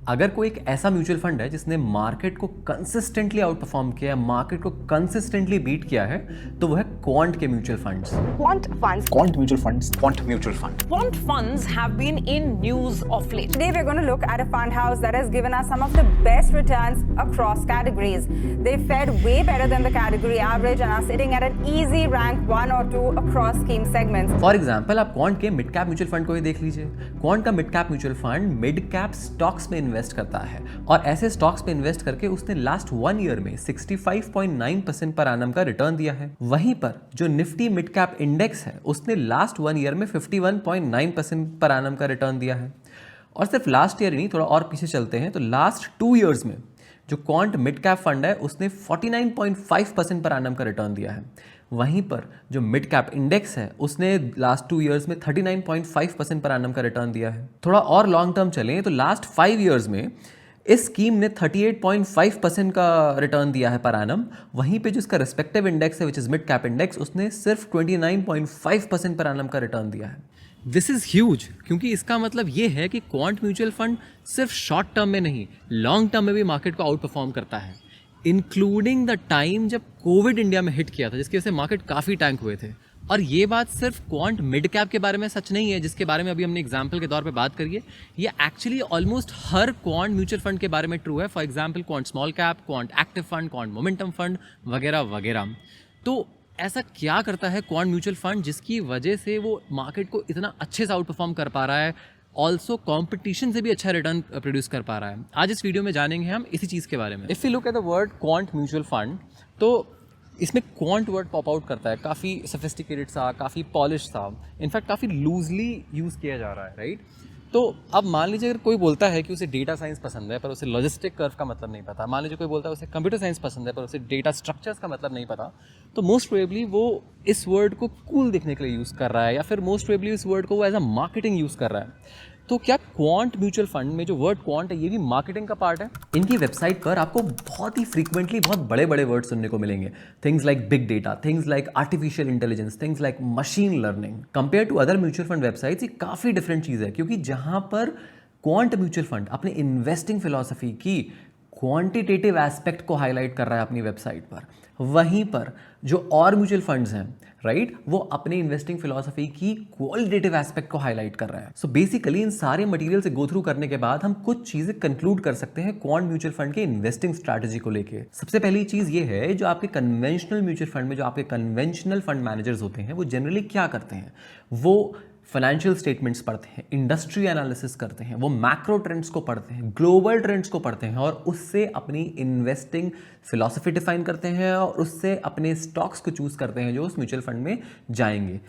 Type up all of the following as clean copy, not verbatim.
अगर कोई एक ऐसा म्यूचुअल फंड है जिसने मार्केट को कंसिस्टेंटली आउट परफॉर्म किया है, मार्केट को कंसिस्टेंटली बीट किया है, तो वो है क्वांट के mutual funds. Quant funds. Quant mutual funds. Quant mutual fund. Quant funds have been in news of late. Today we're going to look at a fund house that has given us some of the best returns across categories. They fared way better than the category average and are sitting at an easy rank 1 or 2 across scheme segments. For example आप quant के mid cap mutual fund को ही देख लीजिए। Quant का mid cap mutual fund mid cap stocks में invest करता है और ऐसे स्टॉक्स में इन्वेस्ट करके उसने लास्ट 1 ईयर में 65.9% पर एनम का रिटर्न दिया है। वहीं पर जो निफ्टी मिड कैप इंडेक्स है उसने लास्ट 1 ईयर में 51.9% पर एनम का रिटर्न दिया है। और सिर्फ लास्ट ईयर ही नहीं, थोड़ा और पीछे चलते हैं तो लास्ट 2 ईयर्स में जो क्वांट मिड कैप फंड है उसने 49.5% पर एनम का रिटर्न दिया है। वहीं पर जो मिड कैप इंडेक्स है उसने लास्ट 2 इयर्स में 39.5% पर एनम का रिटर्न दिया है। थोड़ा और लॉन्ग टर्म चलें तो लास्ट 5 इयर्स में इस स्कीम ने 38.5% का रिटर्न दिया है पर एनम। वहीं पे जो इसका रिस्पेक्टिव इंडेक्स है which is mid cap index, उसने सिर्फ 29.5% पर एनम का रिटर्न दिया है। दिस इज ह्यूज, क्योंकि इसका मतलब ये है कि क्वांट म्यूचुअल फंड सिर्फ शॉर्ट टर्म में नहीं, लॉन्ग टर्म में भी मार्केट को आउट परफॉर्म करता है, इंक्लूडिंग द टाइम जब कोविड इंडिया में हिट किया था, जिसकी वजह से मार्केट काफ़ी टैंक हुए थे। और ये बात सिर्फ क्वांट मिड कैप के बारे में सच नहीं है, जिसके बारे में अभी हमने एग्जाम्पल के तौर पे बात करी है। ये एक्चुअली ऑलमोस्ट हर क्वांट म्यूचुअल फंड के बारे में ट्रू है। For example quant small cap, quant active fund, quant momentum fund वगैरह वगैरह। तो ऐसा क्या करता है क्वांट म्यूचुअल फंड जिसकी वजह से वो मार्केट को इतना अच्छे से आउट परफॉर्म कर पा रहा है, ऑल्सो कॉम्पिटिशन से भी अच्छा रिटर्न प्रोड्यूस कर पा रहा है? आज इस वीडियो में जानेंगे हम इसी चीज़ के बारे में। If you look at the word quant mutual fund, तो इसमें क्वांट वर्ड पॉप आउट करता है, काफ़ी सोफिस्टिकेटेड सा, काफ़ी पॉलिश सा, इनफैक्ट काफ़ी लूजली यूज़ किया जा रहा है, राइट? तो अब मान लीजिए अगर कोई बोलता है कि उसे डेटा साइंस पसंद है पर उसे लॉजिस्टिक कर्व का मतलब नहीं पता, मान लीजिए कोई बोलता है उसे कंप्यूटर साइंस पसंद है पर उसे डेटा स्ट्रक्चर्स का मतलब नहीं पता, तो मोस्ट प्रोबेबली वो इस वर्ड को कूल दिखने के लिए यूज़ कर रहा है, या फिर मोस्ट प्रोबेबली इस वर्ड को वो एज अ मार्केटिंग यूज़ कर रहा है। तो क्या क्वांट म्यूचुअल फंड में जो वर्ड क्वांट है ये भी मार्केटिंग का पार्ट है? इनकी वेबसाइट पर आपको बहुत ही फ्रीक्वेंटली बहुत बड़े बड़े वर्ड सुनने को मिलेंगे। Things like big data, things like artificial intelligence, things like machine learning. Compare to other mutual fund websites ये काफ़ी डिफरेंट चीज़ है, क्योंकि जहां पर क्वांट म्यूचुअल फंड अपने इन्वेस्टिंग फिलॉसफी की क्वांटिटेटिव एस्पेक्ट को हाईलाइट कर रहा है अपनी वेबसाइट पर, वहीं पर जो और म्यूचुअल फंड्स हैं, राइट, वो अपने इन्वेस्टिंग फिलॉसफी की क्वालिटेटिव एस्पेक्ट को हाईलाइट कर रहा है। सो बेसिकली इन सारे मटेरियल से गो थ्रू करने के बाद हम कुछ चीजें कंक्लूड कर सकते हैं क्वांट म्यूचुअल फंड के इन्वेस्टिंग स्ट्रैटेजी को लेके। सबसे पहली चीज ये है, जो आपके कन्वेंशनल म्यूचुअल फंड में जो आपके कन्वेंशनल फंड मैनेजर्स होते हैं वो जनरली क्या करते हैं, वो फाइनेंशियल स्टेटमेंट्स पढ़ते हैं, इंडस्ट्री एनालिसिस करते हैं, वो मैक्रो ट्रेंड्स को पढ़ते हैं, ग्लोबल ट्रेंड्स को पढ़ते हैं और उससे अपनी इन्वेस्टिंग फिलॉसफी डिफाइन करते हैं और उससे अपने स्टॉक्स को चूज करते हैं जो उस म्यूचुअल फंड में जाएंगे।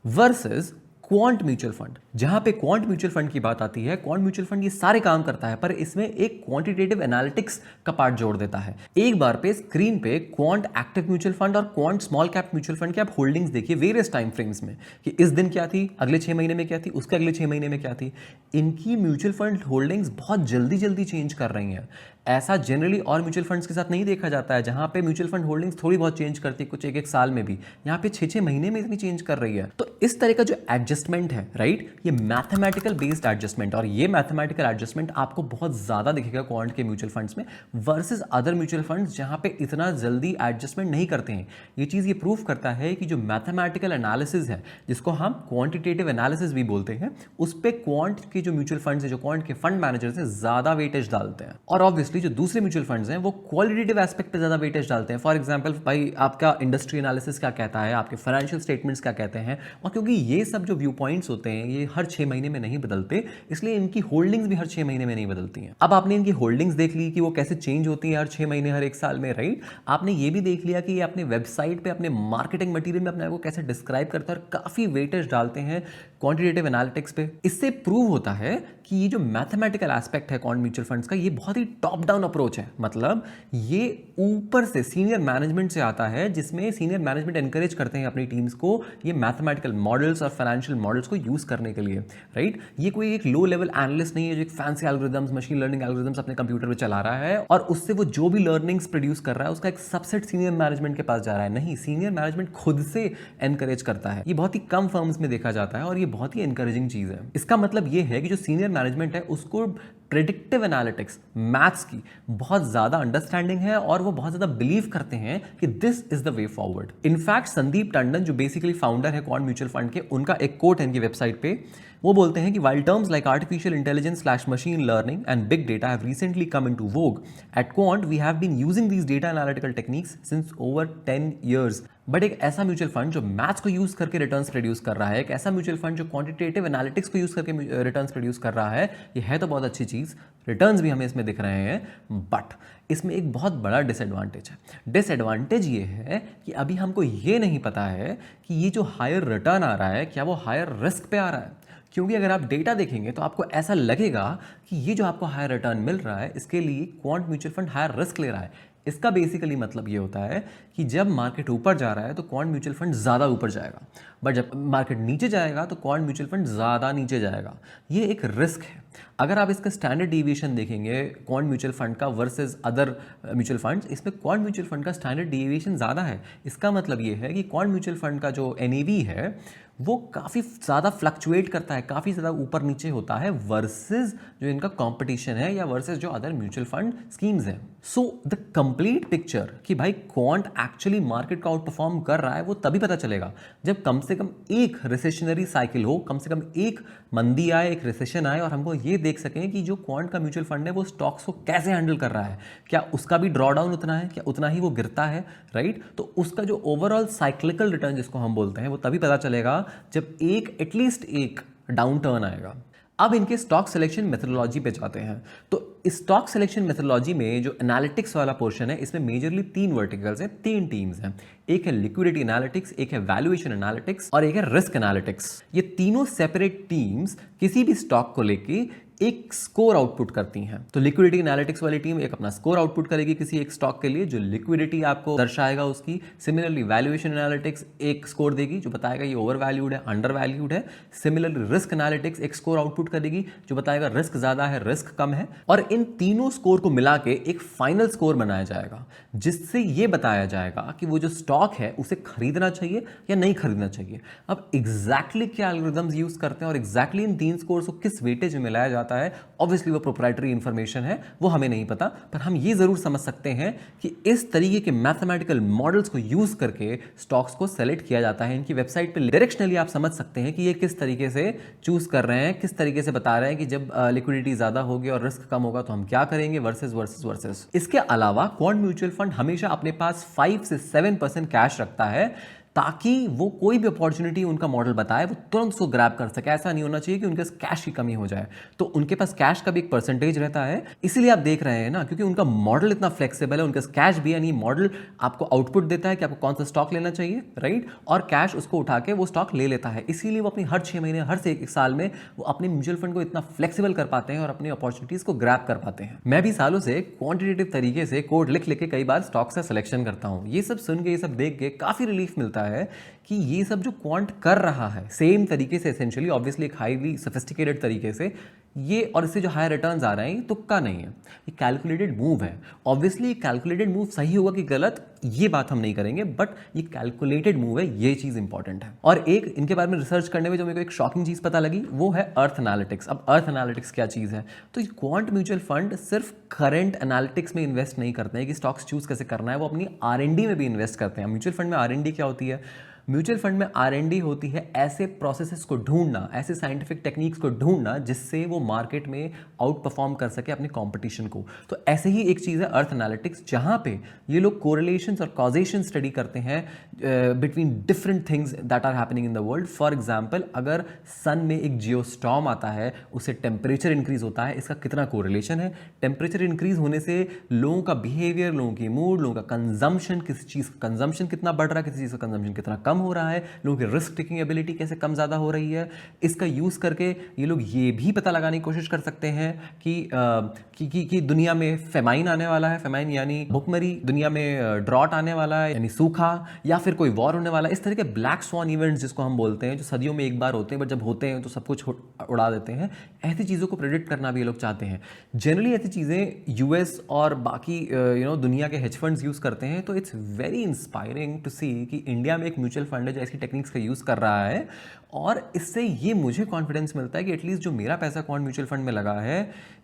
वर्सेस क्वांट म्यूचुअल फंड, जहां पे क्वांट म्यूचुअल फंड की बात आती है, क्वांट म्यूचुअल फंड ये सारे काम करता है पर इसमें एक क्वांटिटेटिव एनालिटिक्स का पार्ट जोड़ देता है। एक बार पे स्क्रीन पे क्वांट एक्टिव म्यूचुअल फंड और quant small cap mutual fund की आप होल्डिंग्स देखिए वेरियस टाइम फ्रेम्स में, कि इस दिन क्या थी, अगले 6 महीने में क्या थी, उसके अगले 6 महीने में क्या थी। इनकी म्यूचुअल फंड होल्डिंग्स बहुत जल्दी जल्दी चेंज कर रही हैं। ऐसा जनरली और म्यूचुअल फंड्स के साथ नहीं देखा जाता है, जहां पे म्यूचुअल फंड होल्डिंग्स थोड़ी बहुत चेंज करती है, कुछ एक साल में भी, यहाँ पे 6-6 महीने में इतनी चेंज कर रही है। तो इस तरह का जो एडजस्टमेंट है, राइट, ये मैथमेटिकल बेस्ड एडजस्टमेंट, और ये मैथमेटिकल एडजस्टमेंट आपको बहुत ज्यादा दिखेगा क्वांट के म्यूचुअल फंड्स में वर्सेस अदर म्यूचुअल फंड्स जहां पे इतना जल्दी एडजस्टमेंट नहीं करते हैं। ये चीज ये प्रूव करता है कि जो मैथमेटिकल एनालिसिस है, जिसको हम क्वांटिटेटिव एनालिसिस भी बोलते हैं, उस पे क्वांट के जो म्यूचुअल फंड्स है, जो क्वांट के फंड मैनेजर्स हैं, ज्यादा वेटेज डालते हैं। और ऑब्वियसली जो दूसरे म्यूचुअल फंड्स हैं वो क्वालिटेटिव एस्पेक्ट पे ज्यादा वेटेज डालते हैं। फॉर एग्जांपल भाई आपका इंडस्ट्री एनालिसिस क्या कहता है, आपके फाइनेंशियल स्टेटमेंट्स क्या कहते हैं, और क्योंकि ये सब जो व्यू पॉइंट्स होते हैं ये हर 6 महीने में नहीं बदलते, इसलिए इनकी होल्डिंग्स भी हर 6 महीने में नहीं बदलती हैं। अब आपने इनकी होल्डिंग्स देख ली कि वो कैसे चेंज होती है हर 6 महीने, हर 1 साल में, राइट। आपने ये भी देख लिया कि ये अपने वेबसाइट पे अपने मार्केटिंग मटेरियल में अपने आप को कैसे डिस्क्राइब करता है और काफी वेटेज डालते हैं क्वांटिटेटिव एनालिटिक्स पे। इससे प्रूव होता है कि ये जो मैथमेटिकल एस्पेक्ट है क्वांट म्यूचुअल फंड्स का, ये बहुत ही टॉप डाउन अप्रोच है। मतलब ये ऊपर से सीनियर मैनेजमेंट से आता है, जिसमें सीनियर मैनेजमेंट एनकरेज करते हैं अपनी टीम्स को ये मैथमेटिकल मॉडल्स और फाइनेंशियल मॉडल्स को यूज करने के लिए, राइट। ये कोई एक लो लेवल एनालिस्ट नहीं है जो एक fancy algorithms, machine learning algorithms अपने कंप्यूटर पे चला रहा है और उससे वो जो भी लर्निंग्स प्रोड्यूस कर रहा है उसका एक सबसेट सीनियर मैनेजमेंट के पास जा रहा है। नहीं, सीनियर मैनेजमेंट खुद से एनकरेज करता है। ये बहुत ही कम फर्म्स में देखा जाता है और ये बहुत ही एनकरेजिंग चीज है। इसका मतलब ये है कि जो सीनियर मैनेजमेंट है उसको प्रेडिक्टिव एनालिटिक्स, मैथ्स की बहुत ज़्यादा अंडरस्टैंडिंग है और वो बहुत ज़्यादा बिलीव करते हैं कि this is the way forward. In fact Sandeep Tandon जो बेसिकली फाउंडर है क्वांट म्यूचुअल फंड के, उनका एक कोट है इनकी वेबसाइट पे, वो बोलते हैं कि while terms like artificial intelligence / machine learning and big data have recently come into vogue, at Quant we have been using these data analytical techniques since over 10 years. But एक ऐसा mutual fund जो maths को use करके returns produce कर रहा है, एक ऐसा म्यूचुअल फंड जो क्वांटिटेटिव एनालिटिक्स को यूज करके रिटर्न्स प्रोड्यूस कर रहा है, ये है तो बहुत अच्छी चीज़, रिटर्न्स भी हमें इसमें दिख रहे हैं, बट इसमें एक बहुत बड़ा डिसएडवांटेज है। डिसएडवांटेज ये है कि अभी हमको ये नहीं पता है कि ये जो हायर रिटर्न आ रहा है क्या वो हायर रिस्क पे आ रहा है, क्योंकि अगर आप डेटा देखेंगे तो आपको ऐसा लगेगा कि ये जो आपको हायर रिटर्न मिल रहा है इसके लिए quant mutual fund higher risk ले रहा है। इसका बेसिकली मतलब ये होता है कि जब मार्केट ऊपर जा रहा है तो क्वांट म्यूचुअल फंड ज़्यादा ऊपर जाएगा, बट जब मार्केट नीचे जाएगा तो क्वांट म्यूचुअल फंड ज़्यादा नीचे जाएगा। ये एक रिस्क है। अगर आप इसका स्टैंडर्ड डिविएशन देखेंगे क्वांट म्यूचुअल फंड का वर्सेस अदर म्यूचुअल फंड्स, इसमें क्वांट म्यूचुअल फंड का स्टैंडर्ड डिविएशन ज़्यादा है। इसका मतलब ये है कि क्वांट म्यूचुअल फंड का जो NAV है वो काफ़ी ज़्यादा फ्लक्चुएट करता है, काफ़ी ज़्यादा ऊपर नीचे होता है वर्सेस जो इनका कंपटीशन है या वर्सेस जो अदर म्यूचुअल फंड स्कीम्स हैं। सो द कंप्लीट पिक्चर कि भाई क्वांट एक्चुअली मार्केट को आउट परफॉर्म कर रहा है वो तभी पता चलेगा जब कम से कम एक रिसेशनरी साइकिल हो, कम से कम एक मंदी आए, एक रिसेशन आए और हमको ये देख सकें कि जो क्वांट का म्यूचुअल फंड है वो स्टॉक्स को कैसे हैंडल कर रहा है, क्या उसका भी ड्रॉ डाउन उतना है, क्या उतना ही वो गिरता है, राइट। तो उसका जो ओवरऑल साइक्लिकल रिटर्न जिसको हम बोलते हैं वो तभी पता चलेगा जब एटलीस्ट एक डाउन टर्न आएगा। अब इनके स्टॉक सिलेक्शन मेथोडोलॉजी पे जाते हैं। तो स्टॉक सिलेक्शन मेथोडोलॉजी में जो एनालिटिक्स वाला पोर्शन है इसमें मेजरली 3 वर्टिकल्स हैं, 3 टीम्स हैं। एक है लिक्विडिटी एनालिटिक्स, एक है वैल्यूएशन एनालिटिक्स और एक है रिस्क एनालिटिक्स। ये तीनों सेपरेट टीम्स किसी भी स्टॉक को लेके एक स्कोर आउटपुट करती हैं। तो लिक्विडिटी एनालिटिक्स वाली टीम एक अपना स्कोर आउटपुट करेगी किसी एक स्टॉक के लिए जो लिक्विडिटी आपको दर्शाएगा उसकी। सिमिलरली वैल्यूएशन एनालिटिक्स एक स्कोर देगी जो बताएगा ये ओवर वैल्यूड है, अंडर वैल्यूड है। सिमिलरली रिस्क एनालिटिक्स एक स्कोर आउटपुट करेगी जो बताएगा रिस्क ज़्यादा है, रिस्क कम है। और इन तीनों स्कोर को मिला के एक फाइनल स्कोर बनाया जाएगा जिससे ये बताया जाएगा कि वो जो स्टॉक है उसे खरीदना चाहिए या नहीं खरीदना चाहिए। अब एग्जैक्टली क्या एल्गोरिथम्स यूज करते हैं और एग्जैक्टली इन 3 स्कोर्स को किस वेटेज में मिलाया जाता है, ऑब्वियसली वो प्रोप्राइटरी इंफॉर्मेशन है, वो हमें नहीं पता। पर हम ये जरूर समझ सकते हैं कि इस तरीके के मैथमेटिकल मॉडल्स को यूज करके स्टॉक्स को सेलेक्ट किया जाता है। इनकी वेबसाइट पे डायरेक्शनली आप समझ सकते हैं कि ये किस तरीके से चूज कर रहे हैं, किस तरीके से बता रहे हैं कि जब लिक्विडिटी ज्यादा होगी और रिस्क कम होगा तो हम क्या करेंगे वर्सेस। इसके अलावा क्वांट म्यूचुअल फंड हमेशा अपने पास 5 से 7% कैश रखता है ताकि वो कोई भी अपॉर्चुनिटी उनका मॉडल बताए वो तुरंत उसको ग्रैब कर सके। ऐसा नहीं होना चाहिए कि उनके कैश की कमी हो जाए, तो उनके पास कैश का भी एक परसेंटेज रहता है। इसीलिए आप देख रहे हैं ना, क्योंकि उनका मॉडल इतना फ्लेक्सिबल है, उनके पास कैश भी है, यानी मॉडल आपको आउटपुट देता है कि आपको कौन सा स्टॉक लेना चाहिए, राइट, और कैश उसको उठा के वो स्टॉक ले लेता है। इसीलिए वो अपनी हर 6 महीने, हर से 1 साल में वो अपने म्यूचुअल फंड को इतना फ्लेक्सिबल कर पाते हैं और अपनी अपॉर्चुनिटीज को ग्रैब कर पाते हैं। मैं भी सालों से क्वांटिटेटिव तरीके से कोड लिख के कई बार स्टॉक्स का सिलेक्शन करता हूँ। ये सब सुन के, ये सब देख के काफी रिलीफ मिलता है कि ये सब जो क्वांट कर रहा है सेम तरीके से, एसेंशियली ऑब्वियसली एक हाईली सोफिस्टिकेटेड तरीके से ये, और इससे जो हायर रिटर्न्स आ रहे हैं ये तुक्का नहीं है, ये कैलकुलेटेड मूव है। ऑब्वियसली कैलकुलेटेड मूव सही होगा कि गलत ये बात हम नहीं करेंगे, बट ये कैलकुलेटेड मूव है, ये चीज़ इंपॉर्टेंट है। और एक इनके बारे में रिसर्च करने में जो मेरे को एक शॉकिंग चीज़ पता लगी वो है अर्थ एनालिटिक्स। अब अर्थ एनालिटिक्स क्या चीज़ है? तो क्वांट म्यूचुअल फंड सिर्फ करंट एनालिटिक्स में इन्वेस्ट नहीं करते हैं कि स्टॉक्स चूज कैसे करना है, वो अपनी R&D में भी इन्वेस्ट करते हैं। म्यूचुअल फंड में R&D क्या होती है? म्यूचुअल फंड में R&D होती है ऐसे प्रोसेसेस को ढूंढना, ऐसे साइंटिफिक टेक्निक्स को ढूंढना जिससे वो मार्केट में आउट परफॉर्म कर सके अपने कंपटीशन को। तो ऐसे ही एक चीज़ है अर्थ एनालिटिक्स, जहाँ पे ये लोग कोरिलेशंस और कॉजेशन स्टडी करते हैं between different things that are happening in the world. For example, अगर सन में एक जियोस्टॉर्म आता है, उससे टेम्परेचर इंक्रीज होता है, इसका कितना कोरिलेशन है? टेम्परेचर इंक्रीज होने से लोगों का बिहेवियर, लोगों की मूड, लोगों का कंजम्पशन, किसी चीज़ का कंजम्पशन कितना बढ़ रहा है, किसी चीज़ का कंजम्पशन कितना कम हो रहा है, लोगों की रिस्क टेकिंग एबिलिटी कैसे कम ज़्यादा हो रही है। इसका यूज़ करके ये लोग ये भी पता लगाने की कोशिश कर सकते हैं कि दुनिया में फेमाइन आने वाला है, फेमाइन यानी भुखमरी, दुनिया में ड्रॉट आने वाला है यानी सूखा, या फिर कोई वॉर होने वाला है। इस तरह के ब्लैक स्वॉन इवेंट्स जिसको हम बोलते हैं, जो सदियों में एक बार होते हैं, बट जब होते हैं तो सब कुछ उड़ा देते हैं, ऐसी चीज़ों को प्रेडिक्ट करना भी ये लोग चाहते हैं। जनरली ऐसी चीज़ें US और बाकी दुनिया के हेज फंड्स यूज़ करते हैं। तो इट्स वेरी इंस्पायरिंग टू सी कि इंडिया में एक म्यूचुअल म्यूचुअल फंड है जो ऐसी टेक्निक्स का यूज़ कर रहा है, और इससे ये मुझे कॉन्फिडेंस मिलता है कि एटलीस्ट जो मेरा पैसा क्वांट म्यूचुअल फंड में लगा है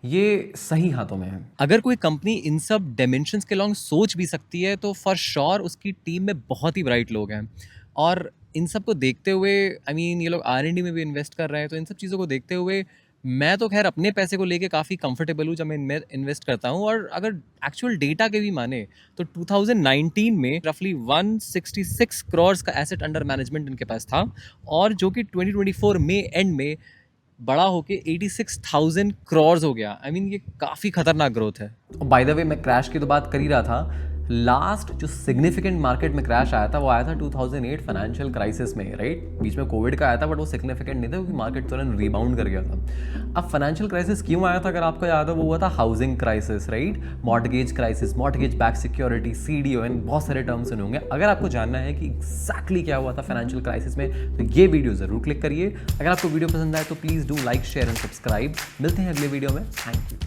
ये सही हाथों में है। अगर कोई कंपनी इन सब डायमेंशंस के लॉन्ग सोच भी सकती है तो फॉर श्योर उसकी टीम में बहुत ही ब्राइट लोग हैं, और इन सब को देखते हुए ये लोग R&D में भी इन्वेस्ट कर रहे हैं, तो इन सब चीज़ों को देखते हुए मैं तो खैर अपने पैसे को लेके काफ़ी कंफर्टेबल हूँ जब मैं इन्वेस्ट करता हूँ। और अगर एक्चुअल डेटा के भी माने तो 2019 में रफली 166 करोड़ का एसेट अंडर मैनेजमेंट इनके पास था, और जो कि 2024 में एंड में बड़ा होके 86,000 करोड़ हो गया। ये काफ़ी खतरनाक ग्रोथ है। बाय द वे, मैं क्रैश की तो बात कर ही रहा था, लास्ट जो सिग्निफिकेंट मार्केट में क्रैश आया था वो आया था 2008 फाइनेंशियल क्राइसिस में, राइट। बीच में कोविड का आया था, बट वो सिग्निफिकेंट नहीं था क्योंकि मार्केट तुरंत रीबाउंड कर गया था। अब फाइनेंशियल क्राइसिस क्यों आया था, अगर आपको याद हो, वो हुआ था housing crisis, right, mortgage crisis, mortgage back security, CDO, and बहुत सारे टर्म्स सुने होंगे। अगर आपको जानना है कि एग्जैक्टली क्या हुआ था फाइनेंशियल क्राइसिस में, तो ये वीडियो जरूर क्लिक करिए। अगर आपको वीडियो पसंद आए तो please do like, share and subscribe. मिलते हैं अगले वीडियो में। Thank you.